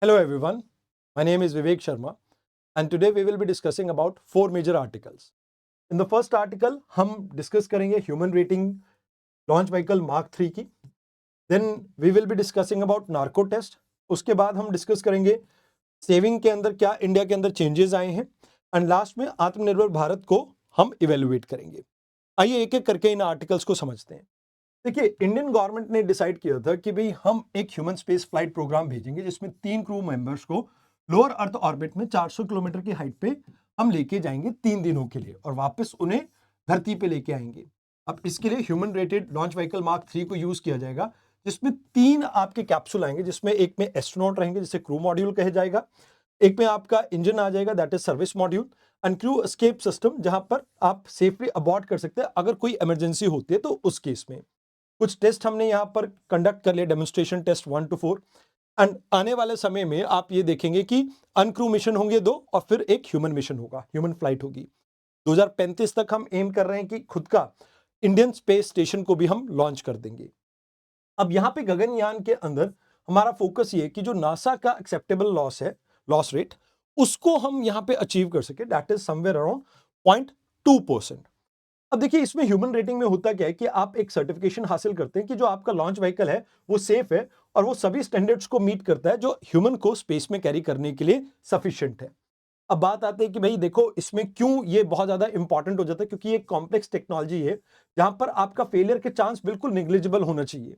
Hello everyone, my name is Vivek Sharma and today we will be discussing about four major articles. In the first article हम discuss करेंगे human rating launch vehicle Mark 3 की. Then we will be discussing about narco test. उसके बाद हम discuss करेंगे saving के अंदर क्या इंडिया के अंदर चेंजेस आए हैं एंड लास्ट में आत्मनिर्भर भारत को हम इवेल्युएट करेंगे. आइए एक एक करके इन आर्टिकल्स को समझते हैं. देखिए, इंडियन गवर्नमेंट ने डिसाइड किया था कि भाई हम एक ह्यूमन स्पेस फ्लाइट प्रोग्राम भेजेंगे जिसमें 3 क्रू मेंबर्स को लोअर अर्थ ऑर्बिट में 400 किलोमीटर की हाइट पे हम लेके जाएंगे 3 दिनों के लिए और वापस उन्हें धरती पे लेके आएंगे. अब इसके लिए human rated launch vehicle mark 3 को यूज किया जाएगा जिसमें 3 आपके कैप्सूल आएंगे, जिसमें एक में एस्ट्रोनॉट रहेंगे जिसे क्रू मॉड्यूल कहा जाएगा, एक में आपका इंजन आ जाएगा that is service module and crew escape system जहां पर आप सेफली अबॉर्ट कर सकते हैं अगर कोई इमरजेंसी होती है तो उस केस में. कुछ टेस्ट हमने यहाँ पर कंडक्ट कर लिए, डेमोन्स्ट्रेशन टेस्ट 1 to 4 एंड आने वाले समय में आप ये देखेंगे कि अनक्रू मिशन होंगे 2 और फिर एक ह्यूमन मिशन होगा, ह्यूमन फ्लाइट होगी. 2035 तक हम एम कर रहे हैं कि खुद का इंडियन स्पेस स्टेशन को भी हम लॉन्च कर देंगे. अब यहाँ पे गगनयान के अंदर हमारा फोकस ये कि जो नासा का एक्सेप्टेबल लॉस रेट उसको हम यहाँ पे अचीव कर सके, दैट इज समवेयर अराउंड 0.2%. अब देखिए, इसमें ह्यूमन रेटिंग में होता क्या है कि आप एक सर्टिफिकेशन हासिल करते हैं कि जो आपका लॉन्च व्हीकल है वो सेफ है और वो सभी स्टैंडर्ड्स को मीट करता है जो ह्यूमन को स्पेस में कैरी करने के लिए सफिशिएंट है. अब बात आती है कि भाई देखो इसमें क्यों ये बहुत ज्यादा इंपॉर्टेंट हो जाता है, क्योंकि ये कॉम्प्लेक्स टेक्नोलॉजी है जहां पर आपका फेलियर के चांस बिल्कुल निग्लिजिबल होना चाहिए.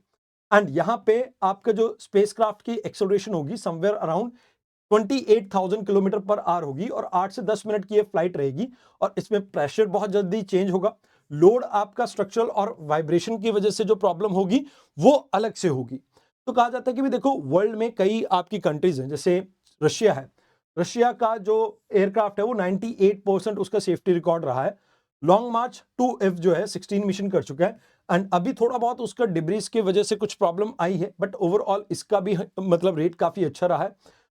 एंड यहाँ पे आपका जो स्पेसक्राफ्ट की एक्सेलरेशन होगी somewhere around 28,000 kilometre per hour होगी और 8 से 10 मिनट की ये फ्लाइट रहेगी और इसमें प्रेशर बहुत जल्दी चेंज होगा. लोड आपका स्ट्रक्चरल और वाइब्रेशन की वजह से जो प्रॉब्लम होगी वो अलग से होगी. तो कहा जाता है कि भी देखो वर्ल्ड में कई आपकी कंट्रीज हैं, जैसे रशिया है. रशिया का जो एयरक्राफ्ट है वो 98% उसका सेफ्टी रिकॉर्ड रहा है. लॉन्ग मार्च 2F जो है 16 मिशन कर चुका है एंड अभी थोड़ा बहुत उसका डिब्रीज की वजह से कुछ प्रॉब्लम आई है बट ओवरऑल इसका भी मतलब रेट काफी अच्छा रहा है.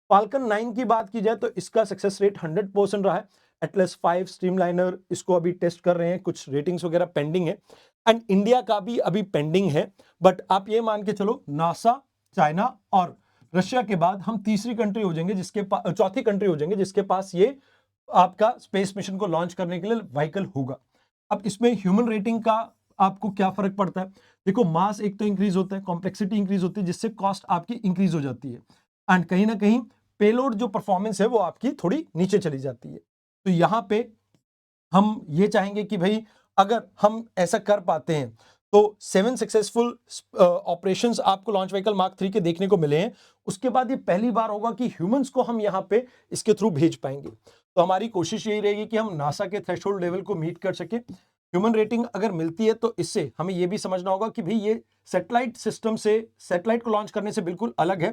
फाल्कन 9 की बात की जाए तो इसका सक्सेस रेट 100% रहा है. एटलस 5 स्ट्रीमलाइनर इसको अभी टेस्ट कर रहे हैं, कुछ रेटिंग्स वगैरह पेंडिंग है एंड इंडिया का भी अभी पेंडिंग है. बट आप ये मान के चलो नासा, चाइना और रशिया के बाद हम तीसरी कंट्री हो जाएंगे जिसके पास, चौथी कंट्री हो जाएंगे जिसके पास ये आपका स्पेस मिशन को लॉन्च करने के लिए व्हीकल होगा. अब इसमें ह्यूमन रेटिंग का आपको क्या फर्क पड़ता है? देखो, मास एक तो इंक्रीज होता है, कॉम्प्लेक्सिटी इंक्रीज होती है जिससे कॉस्ट आपकी इंक्रीज हो जाती है एंड कहीं ना कहीं पेलोड जो परफॉर्मेंस है वो आपकी थोड़ी नीचे चली जाती है. तो यहां पे हम ये चाहेंगे कि भाई अगर हम ऐसा कर पाते हैं तो 7 सक्सेसफुल ऑपरेशंस आपको लॉन्च व्हीकल मार्क 3 के देखने को मिले हैं. उसके बाद ये पहली बार होगा कि ह्यूमंस को हम यहां पे इसके थ्रू भेज पाएंगे. तो हमारी कोशिश यही रहेगी कि हम नासा के थ्रेशोल्ड लेवल को मीट कर सके. ह्यूमन रेटिंग अगर मिलती है तो इससे हमें यह भी समझना होगा कि भाई ये सैटेलाइट सिस्टम से, सैटेलाइट को लॉन्च करने से बिल्कुल अलग है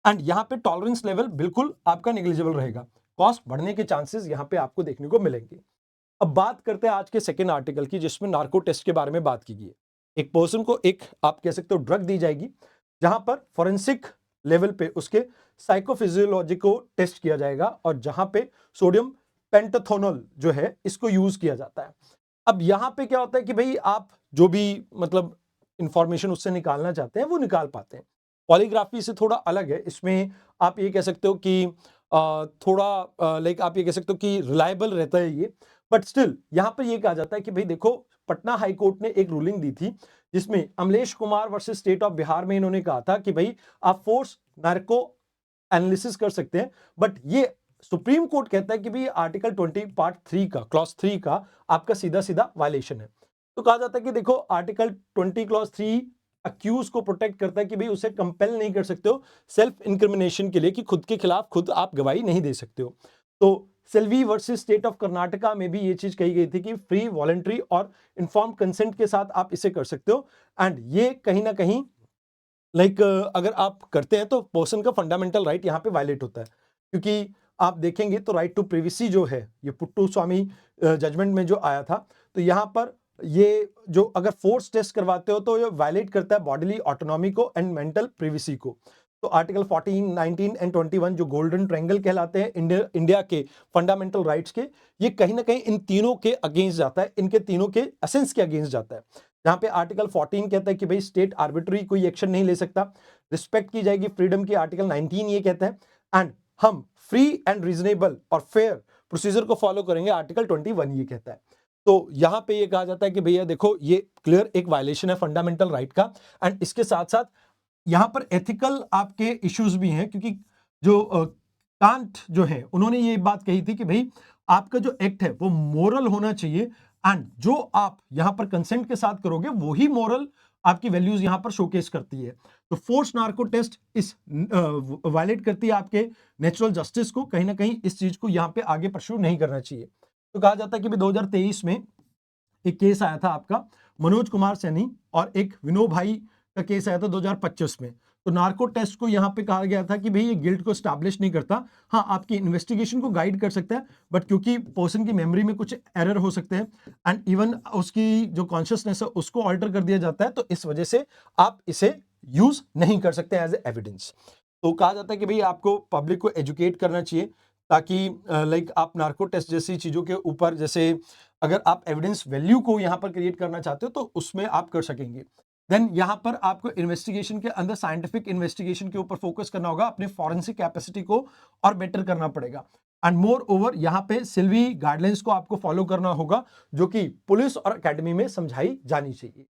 एंड यहाँ पे टॉलरेंस लेवल बिल्कुल आपका निग्लिजिबल रहेगा. कॉस्ट बढ़ने के चांसेस यहाँ पे आपको देखने को मिलेंगे. अब बात करते हैं आज के सेकेंड आर्टिकल की जिसमें नार्को टेस्ट के बारे में बात की गई है. एक पर्सन को एक आप कह सकते हो ड्रग दी जाएगी जहां पर फॉरेंसिक लेवल पे उसके साइकोफिजियोलॉजी को टेस्ट किया जाएगा और जहां पे सोडियम पेंटाथोनोल जो है इसको यूज किया जाता है. अब यहां पे क्या होता है कि भाई आप जो भी मतलब इंफॉर्मेशन उससे निकालना चाहते हैं वो निकाल पाते हैं. पॉलीग्राफी से थोड़ा अलग है. इसमें आप ये कह सकते हो कि थोड़ा लाइक आप ये कह सकते हो कि रिलायबल रहता है ये. बट स्टिल यहां पर ये कहा जाता है कि भाई देखो, पटना हाईकोर्ट ने एक रूलिंग दी थी जिसमें Amlesh Kumar versus state of Bihar में इन्होंने कहा था कि भाई आप फोर्स नार्को एनालिसिस कर सकते हैं. बट ये सुप्रीम कोर्ट कहता है कि भाई आर्टिकल 20 पार्ट 3 का क्लॉज 3 का आपका सीधा सीधा वायलेशन है. तो कहा जाता है कि देखो आर्टिकल 20 क्लॉज 3 अक्यूज को प्रोटेक्ट करता है कि भाई उसे कंपेल नहीं कर सकते हो सेल्फ इंक्रिमिनेशन के लिए कि खुद के खिलाफ खुद आप गवाही नहीं दे सकते हो. तो Selvi versus state of Karnataka में भी ये चीज कही गई थी कि फ्री, वॉलंटरी और इन्फॉर्म कंसेंट के साथ आप इसे कर सकते हो एंड ये कहीं ना कहीं अगर आप करते हैं तो पर्सन का फंडामेंटल राइट यहाँ पे वायलेट होता है. क्योंकि आप देखेंगे तो राइट टू प्रिवेसी जो है ये पुट्टू स्वामी जजमेंट में जो आया था, तो यहाँ पर ये जो अगर फोर्स टेस्ट करवाते हो तो ये वायलेट करता है बॉडीली ऑटोनॉमी को एंड मेंटल प्रिवेसी को. तो आर्टिकल 14, 19 एंड 21 जो गोल्डन ट्रायंगल कहलाते हैं इंडिया के फंडामेंटल राइट्स के, ये कहीं ना कहीं इन तीनों के अगेंस्ट जाता है, इनके तीनों के एसेंस के अगेंस्ट जाता है. जहां पे आर्टिकल 14 कहता है कि भाई स्टेट आर्बिट्री कोई एक्शन नहीं ले सकता, रिस्पेक्ट की जाएगी फ्रीडम की. आर्टिकल 19 ये कहता है एंड हम फ्री एंड रीजनेबल और फेयर प्रोसीजर को फॉलो करेंगे, आर्टिकल 21 ये कहता है। तो यहाँ पे ये कहा जाता है कि भैया देखो ये क्लियर एक वायलेशन है फंडामेंटल राइट का, एंड इसके साथ साथ यहाँ पर एथिकल आपके इश्यूज भी हैं, क्योंकि जो कांट जो है उन्होंने ये बात कही थी कि भाई आपका जो एक्ट है वो मोरल होना चाहिए, एंड जो आप यहाँ पर कंसेंट के साथ करोगे वही मोरल आपकी वैल्यूज यहाँ पर शोकेस करती है। तो फोर्स नार्को टेस्ट इस वायलेट करती है आपके नेचुरल जस्टिस को, कहीं ना कहीं इस चीज को यहाँ पे आगे परस्यू नहीं करना चाहिए। तो कहा जाता है कि 2023 में एक केस आया था आपका मनोज कुमार सैनी और एक विनोद भाई का केस आया था 2025 में। तो नार्को टेस्ट को यहाँ पे कहा गया था कि भाई ये गिल्ट को स्टैब्लिश नहीं करता, हाँ आपकी इन्वेस्टिगेशन को गाइड कर सकता है, बट क्योंकि पर्सन की मेमोरी में कुछ एरर हो सकते हैं एंड इवन उसकी जो कॉन्शियसनेस है उसको ऑल्टर कर दिया जाता है, तो इस वजह से आप इसे यूज नहीं कर सकते एज ए एविडेंस। तो कहा जाता है कि भाई आपको पब्लिक को एजुकेट करना चाहिए, ताकि लाइक आप नार्को टेस्ट जैसी चीजों के ऊपर, जैसे अगर आप एविडेंस वैल्यू को यहाँ पर क्रिएट करना चाहते हो तो उसमें आप कर सकेंगे। देन यहाँ पर आपको इन्वेस्टिगेशन के अंदर साइंटिफिक इन्वेस्टिगेशन के ऊपर फोकस करना होगा, अपने फॉरेंसिक कैपेसिटी को और बेटर करना पड़ेगा, एंड मोर ओवर यहाँ पे सिल्वी गाइडलाइंस को आपको फॉलो करना होगा, जो कि पुलिस और एकेडमी में समझाई जानी चाहिए।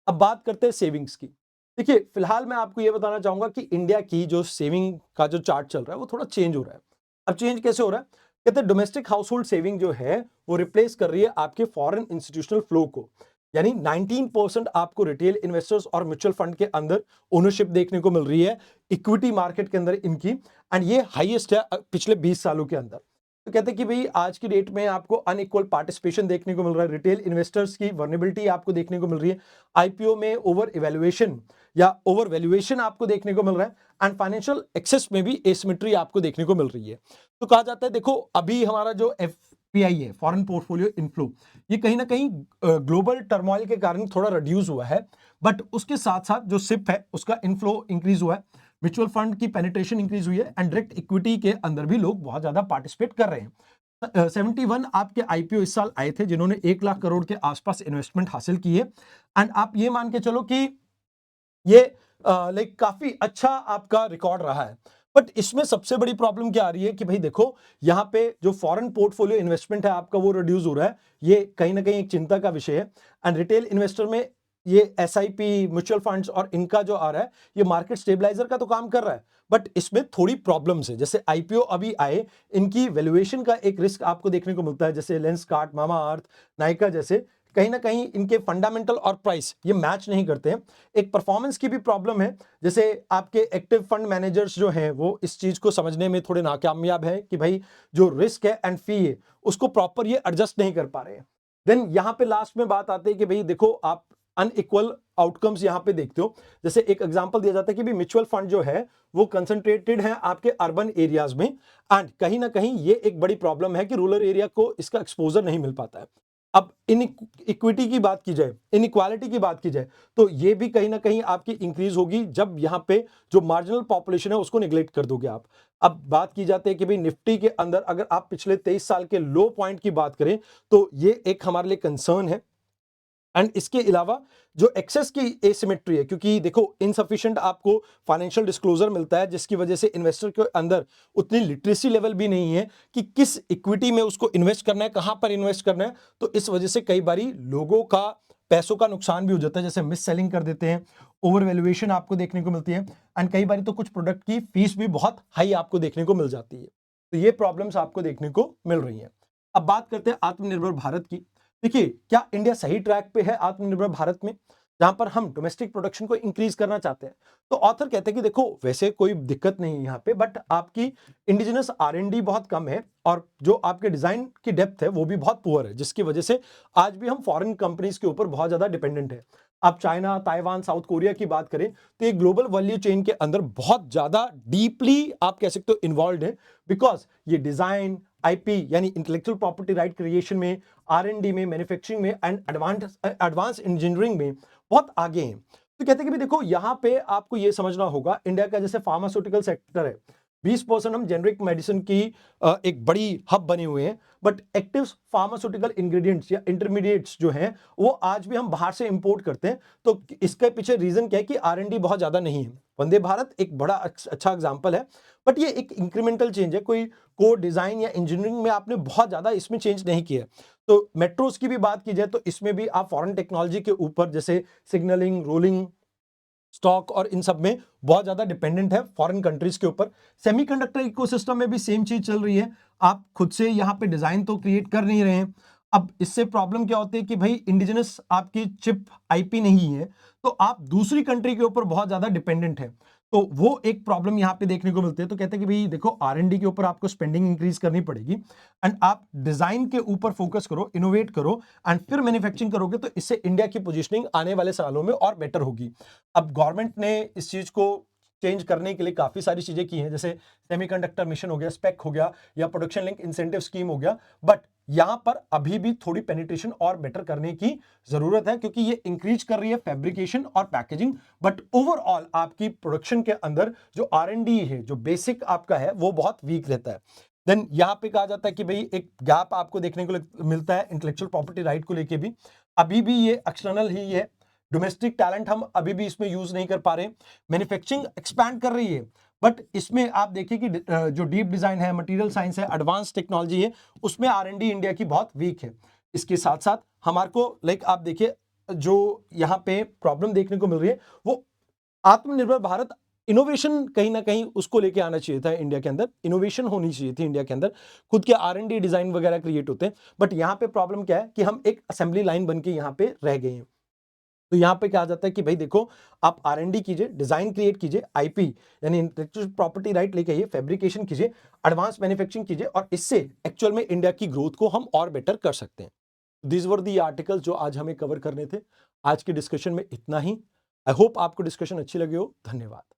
अब बात करते हैं सेविंग्स की। देखिए फिलहाल मैं आपको ये बताना चाहूंगा कि इंडिया की जो सेविंग का जो चार्ट चल रहा है वो थोड़ा चेंज हो रहा है। अब चेंज कैसे हो रहा है? कहते हैं डोमेस्टिक हाउस होल्ड सेविंग जो है वो रिप्लेस कर रही है आपके फॉरेन इंस्टीट्यूशनल फ्लो को, यानी 19% आपको रिटेल इन्वेस्टर्स और म्यूचुअल फंड के अंदर ओनरशिप देखने को मिल रही है इक्विटी मार्केट के अंदर इनकी, एंड ये हाईएस्ट है पिछले 20 सालों के अंदर। तो कहते हैं कि भाई आज की डेट में आपको अनइक्वल पार्टिसिपेशन देखने को मिल रहा है, रिटेल इन्वेस्टर्स की वर्नेबिलिटी आपको देखने को मिल रही है, आईपीओ में ओवर इवैल्यूएशन या ओवर वैल्यूएशन आपको देखने को मिल रहा है, एंड फाइनेंशियल एक्सेस में भी एसिमेट्री आपको देखने को मिल रही है। तो कहा जाता है देखो अभी हमारा जो एफपीआई है, फॉरेन पोर्टफोलियो इनफ्लो, ये कहीं ना कहीं ग्लोबल टर्मोइल के कारण थोड़ा रिड्यूस हुआ है, बट उसके साथ साथ जो सिप है उसका इनफ्लो इंक्रीज हुआ है, म्यूचुअल फंड की पेनिट्रेशन इंक्रीज हुई है, एंड डायरेक्ट इक्विटी के अंदर भी लोग बहुत ज्यादा पार्टिसिपेट कर रहे हैं। 71 आपके आईपीओ इस साल आए थे जिन्होंने 1 लाख करोड़ के आसपास इन्वेस्टमेंट हासिल की है, एंड आप ये मान के चलो कि ये लाइक काफी अच्छा आपका रिकॉर्ड रहा है। बट इसमें सबसे बड़ी प्रॉब्लम क्या आ रही है कि भाई देखो यहाँ पे जो फॉरेन पोर्टफोलियो इन्वेस्टमेंट है आपका वो रिड्यूस हो रहा है, ये कहीं ना कहीं एक चिंता का विषय है, एंड रिटेल इन्वेस्टर में ये एसआईपी म्यूचुअल फंड्स और इनका जो आ रहा है ये मार्केट स्टेबलाइजर का तो काम कर रहा है, बट इसमें थोड़ी प्रॉब्लम्स है। जैसे आईपीओ अभी आए, इनकी वैल्यूएशन का एक रिस्क आपको देखने को मिलता है, जैसे लेंसकार्ट, मामा अर्थ, नायका जैसे, कहीं ना कहीं इनके फंडामेंटल और प्राइस ये मैच नहीं करते हैं। एक परफॉर्मेंस की भी प्रॉब्लम है, जैसे आपके एक्टिव फंड मैनेजर्स जो हैं वो इस चीज को समझने में थोड़े नाकामयाब हैं कि भाई जो रिस्क है एंड फी है उसको प्रॉपर ये एडजस्ट नहीं कर पा रहे हैं। देन यहाँ पे लास्ट में बात आती है कि भाई देखो आप अनइक्वल आउटकम्स यहाँ पे देखते हो, जैसे एक एग्जांपल दिया जाता है कि भी म्यूचुअल फंड जो है वो कंसंट्रेटेड है आपके अर्बन एरियाज में, एंड कहीं ना कहीं ये एक बड़ी प्रॉब्लम है कि रूरल एरिया को इसका एक्सपोजर नहीं मिल पाता है। अब इन इक्विटी की बात की जाए, इनइक्वालिटी की बात की जाए, तो ये भी कहीं ना कहीं आपकी इंक्रीज होगी जब यहाँ पे जो मार्जिनल पॉपुलेशन है उसको निगलेक्ट कर दोगे आप। अब बात की जाती है कि भाई निफ्टी के अंदर अगर आप पिछले 23 साल के लो पॉइंट की बात करें तो ये एक हमारे लिए कंसर्न है, एंड इसके अलावा जो एक्सेस की एसिमेट्री है, क्योंकि देखो इनसफिशिएंट आपको फाइनेंशियल डिस्क्लोजर मिलता है जिसकी वजह से इन्वेस्टर के अंदर उतनी लिटरेसी लेवल भी नहीं है कि किस इक्विटी में उसको इन्वेस्ट करना है, कहां पर इन्वेस्ट करना है, तो इस वजह से कई बारी लोगों का पैसों का नुकसान भी हो जाता है, जैसे मिस सेलिंग कर देते हैं, ओवर वैल्यूएशन आपको देखने को मिलती है, एंड कई बारी तो कुछ प्रोडक्ट की फीस भी बहुत हाई आपको देखने को मिल जाती है। तो ये प्रॉब्लम्स आपको देखने को मिल रही हैं। अब बात करते हैं आत्मनिर्भर भारत की। देखिए क्या इंडिया सही ट्रैक पे है आत्मनिर्भर भारत में, जहां पर हम डोमेस्टिक प्रोडक्शन को इंक्रीज करना चाहते हैं? तो ऑथर कहते हैं कि देखो वैसे कोई दिक्कत नहीं है यहाँ पे, बट आपकी इंडिजिनस आर&डी बहुत कम है और जो आपके डिजाइन की डेप्थ है वो भी बहुत पुअर है, जिसकी वजह से आज भी हम फॉरेन कंपनीज के ऊपर बहुत ज्यादा डिपेंडेंट है। आप चाइना, ताइवान, साउथ कोरिया की बात करें तो ये ग्लोबल वैल्यू चेन के अंदर बहुत ज्यादा डीपली आप कह सकते हो इन्वॉल्व है, बिकॉज ये डिजाइन, आईपी यानी इंटेलेक्चुअल प्रॉपर्टी राइट क्रिएशन में, आर&डी में, मैन्युफैक्चरिंग में एंड एडवांस इंजीनियरिंग में बहुत आगे हैं। तो कहते हैं कि भी देखो यहाँ पे आपको ये समझना होगा, इंडिया का जैसे फार्मास्यूटिकल सेक्टर है 20% हम जेनरिक मेडिसिन की एक बड़ी हब बने हुए हैं, बट एक्टिव फार्मास्यूटिकल इंग्रेडिएंट्स या इंटरमीडिएट्स जो हैं वो आज भी हम बाहर से इंपोर्ट करते हैं। तो इसके पीछे रीजन क्या है कि R&D बहुत ज्यादा नहीं है। वंदे भारत एक बड़ा अच्छा एग्जाम्पल है, बट ये एक इंक्रीमेंटल चेंज है, कोई कोड डिजाइन या इंजीनियरिंग में आपने बहुत ज्यादा इसमें चेंज नहीं किया। तो मेट्रोस की भी बात की जाए तो इसमें भी आप फॉरेन टेक्नोलॉजी के ऊपर जैसे सिग्नलिंग, रोलिंग स्टॉक और इन सब में बहुत ज्यादा डिपेंडेंट है फॉरेन कंट्रीज के ऊपर। सेमीकंडक्टर इकोसिस्टम में भी सेम चीज चल रही है, आप खुद से यहाँ पे डिजाइन तो क्रिएट कर नहीं रहे हैं। अब इससे प्रॉब्लम क्या होती है कि भाई इंडिजिनस आपकी चिप आईपी नहीं है, तो आप दूसरी कंट्री के ऊपर बहुत ज्यादा डिपेंडेंट है। तो वो एक प्रॉब्लम यहाँ पे देखने को मिलती है। तो कहते हैं कि भाई देखो, R&D के ऊपर आपको स्पेंडिंग इंक्रीज करनी पड़ेगी एंड आप डिजाइन के ऊपर फोकस करो, इनोवेट करो एंड फिर मैन्युफैक्चरिंग करोगे, तो इससे इंडिया की पोजीशनिंग आने वाले सालों में और बेटर होगी। अब गवर्नमेंट ने इस चीज को चेंज करने के लिए काफी सारी चीजें की हैं, जैसे सेमीकंडक्टर मिशन हो गया, स्पेक हो गया, या प्रोडक्शन लिंक इंसेंटिव स्कीम हो गया। बट यहां पर अभी भी थोड़ी पेनिट्रेशन और बेटर करने की जरूरत है, क्योंकि ये इंक्रीज कर रही है फैब्रिकेशन और पैकेजिंग, बट ओवरऑल आपकी प्रोडक्शन के अंदर जो R&D है, जो बेसिक आपका है, वो बहुत वीक रहता है। देन यहां पे कहा जाता है कि भाई एक गैप आपको देखने को मिलता है इंटेलेक्चुअल प्रॉपर्टी राइट को लेके भी। अभी भी ये एक्सटर्नल ही है, डोमेस्टिक टैलेंट हम अभी भी इसमें यूज नहीं कर पा रहे। मैन्युफैक्चरिंग एक्सपैंड कर रही है, बट इसमें आप देखिए कि जो डीप डिजाइन है, मटेरियल साइंस है, एडवांस टेक्नोलॉजी है, उसमें R&D इंडिया की बहुत वीक है। इसके साथ साथ हमारे को आप देखिए जो यहाँ पे प्रॉब्लम देखने को मिल रही है, वो आत्मनिर्भर भारत इनोवेशन कहीं ना कहीं उसको लेके आना चाहिए था। इंडिया के अंदर इनोवेशन होनी चाहिए थी, इंडिया के अंदर खुद के R&D डिजाइन वगैरह क्रिएट होते हैं। बट यहाँ पे प्रॉब्लम क्या है कि हम एक असेंबली लाइन बन के यहाँ पे रह गए हैं। तो यहाँ पे क्या जाता है कि भाई देखो, आप R&D कीजिए, डिजाइन क्रिएट कीजिए, आईपी यानी इंटेलेक्चुअल प्रॉपर्टी राइट लेके आइए, फैब्रिकेशन कीजिए, एडवांस मैन्युफैक्चरिंग कीजिए, और इससे एक्चुअल में इंडिया की ग्रोथ को हम और बेटर कर सकते हैं। दिस वर दी आर्टिकल्स जो आज हमें कवर करने थे। आज के डिस्कशन में इतना ही। आई होप आपको डिस्कशन अच्छी लगी हो। धन्यवाद।